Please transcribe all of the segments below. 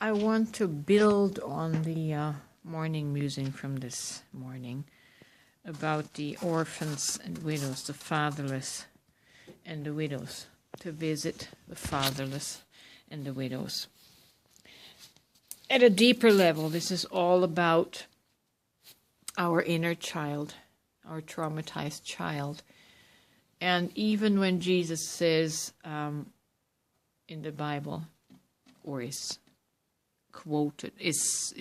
I want to build on the morning musing from this morning about the orphans and widows, the fatherless and the widows, to visit the fatherless and the widows. At a deeper level, this is all about our inner child, our traumatized child. And even when Jesus says in the Bible, or is quoted, is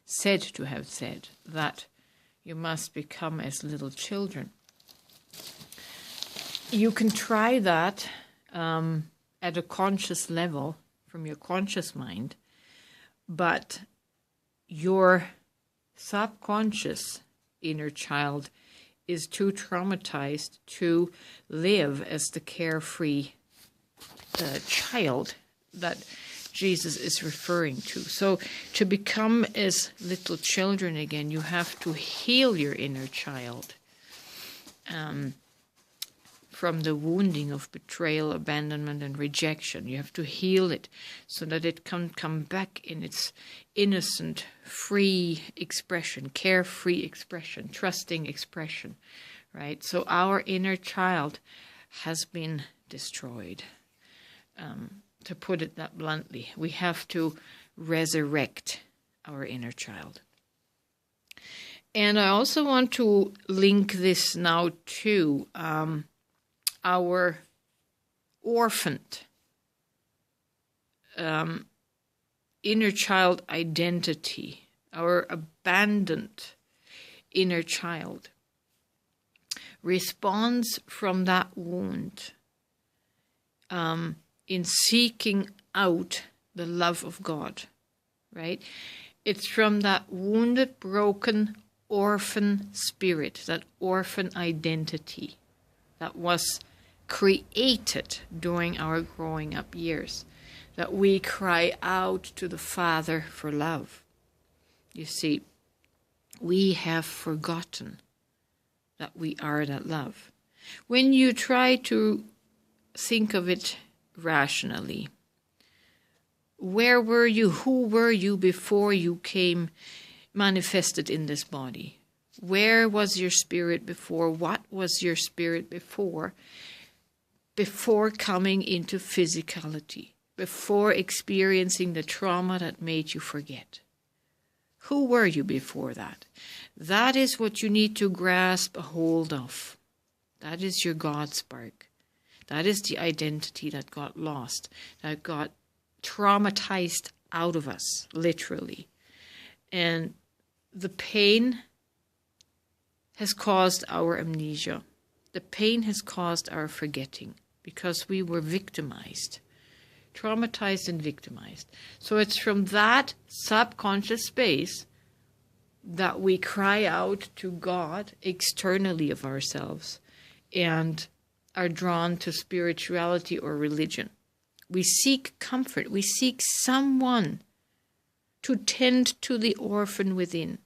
said to have said that you must become as little children. You can try that at a conscious level from your conscious mind, but your subconscious inner child is too traumatized to live as the carefree child that Jesus is referring to. So to become as little children again, you have to heal your inner child from the wounding of betrayal, abandonment, and rejection. You have to heal it so that it can come back in its innocent, free expression, carefree expression, trusting expression, right? So our inner child has been destroyed. To put it that bluntly, we have to resurrect our inner child. And I also want to link this now to our orphaned inner child identity, our abandoned inner child responds from that wound in seeking out the love of God, right? It's from that wounded, broken, orphan spirit, that orphan identity that was created during our growing up years, that we cry out to the Father for love. You see, we have forgotten that we are that love. When you try to think of it rationally, where were you? Who were you before you came manifested in this body? Where was your spirit before? What was your spirit before coming into physicality, before experiencing the trauma that made you forget? Who were you before that? That is what you need to grasp a hold of. That is your God spark. That is the identity that got lost, that got traumatized out of us, literally. And the pain has caused our amnesia. The pain has caused our forgetting because we were victimized, traumatized and victimized. So it's from that subconscious space that we cry out to God externally of ourselves and are drawn to spirituality or religion. We seek comfort. We seek someone to tend to the orphan within,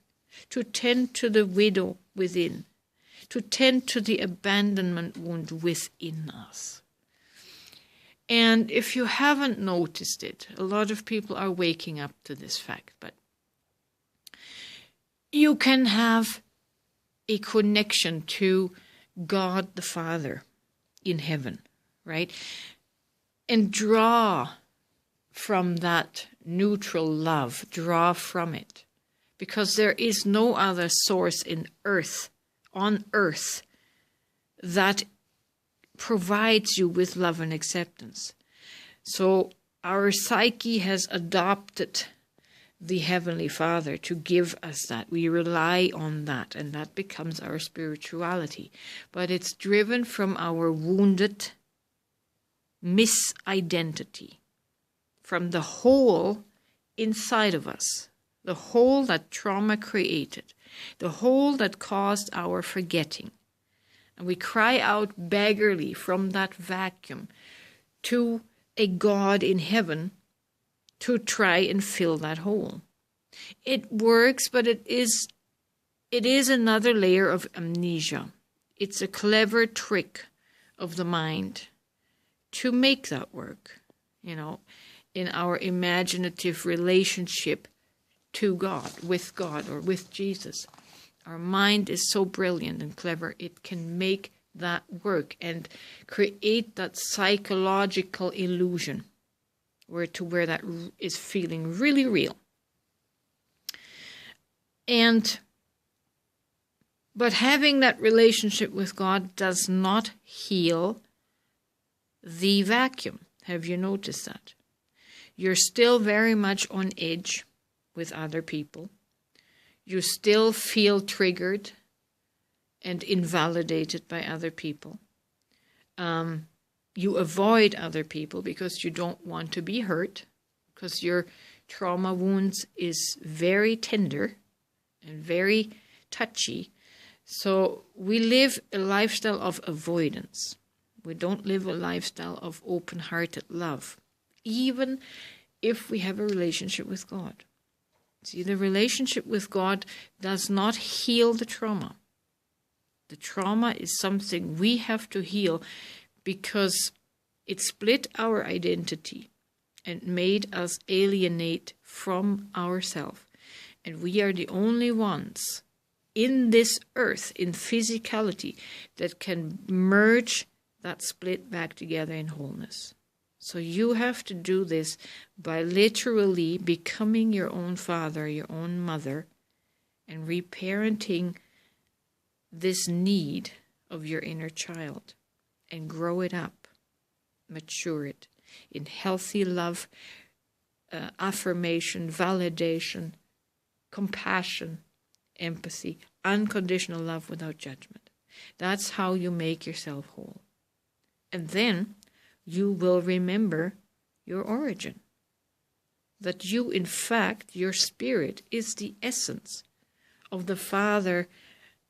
to tend to the widow within, to tend to the abandonment wound within us. And if you haven't noticed it, a lot of people are waking up to this fact, but you can have a connection to God the Father in heaven, right? And draw from that neutral love, draw from it. Because there is no other source on earth, that provides you with love and acceptance. So our psyche has adopted the Heavenly Father to give us that. We rely on that, and that becomes our spirituality. But it's driven from our wounded misidentity, from the hole inside of us, the hole that trauma created, the hole that caused our forgetting. And we cry out beggarly from that vacuum to a God in heaven to try and fill that hole. It works, but it is another layer of amnesia. It's a clever trick of the mind to make that work. in our imaginative relationship to God, or with Jesus. Our mind is so brilliant and clever, it can make that work and create that psychological illusion where that is feeling really real. But having that relationship with God does not heal the vacuum. Have you noticed that? You're still very much on edge with other people. You still feel triggered and invalidated by other people. You avoid other people because you don't want to be hurt, because your trauma wounds is very tender and very touchy. So we live a lifestyle of avoidance. We don't live a lifestyle of open-hearted love, even if we have a relationship with God. See, the relationship with God does not heal the trauma. The trauma is something we have to heal because it split our identity and made us alienate from ourselves. And we are the only ones in this earth, in physicality, that can merge that split back together in wholeness. So you have to do this by literally becoming your own father, your own mother, and reparenting this need of your inner child and grow it up, mature it in healthy love, affirmation, validation, compassion, empathy, unconditional love without judgment. That's how you make yourself whole. And then you will remember your origin. That you, in fact, your spirit is the essence of the Father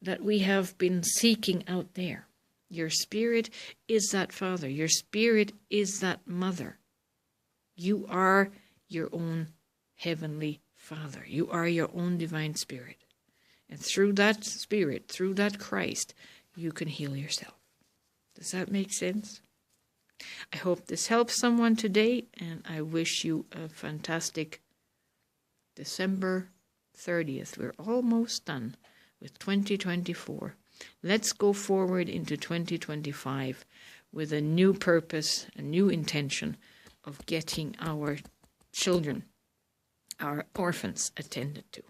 that we have been seeking out there. Your spirit is that Father. Your spirit is that Mother. You are your own Heavenly Father. You are your own divine spirit. And through that spirit, through that Christ, you can heal yourself. Does that make sense? I hope this helps someone today, and I wish you a fantastic December 30th. We're almost done with 2024. Let's go forward into 2025 with a new purpose, a new intention of getting our children, our orphans, attended to.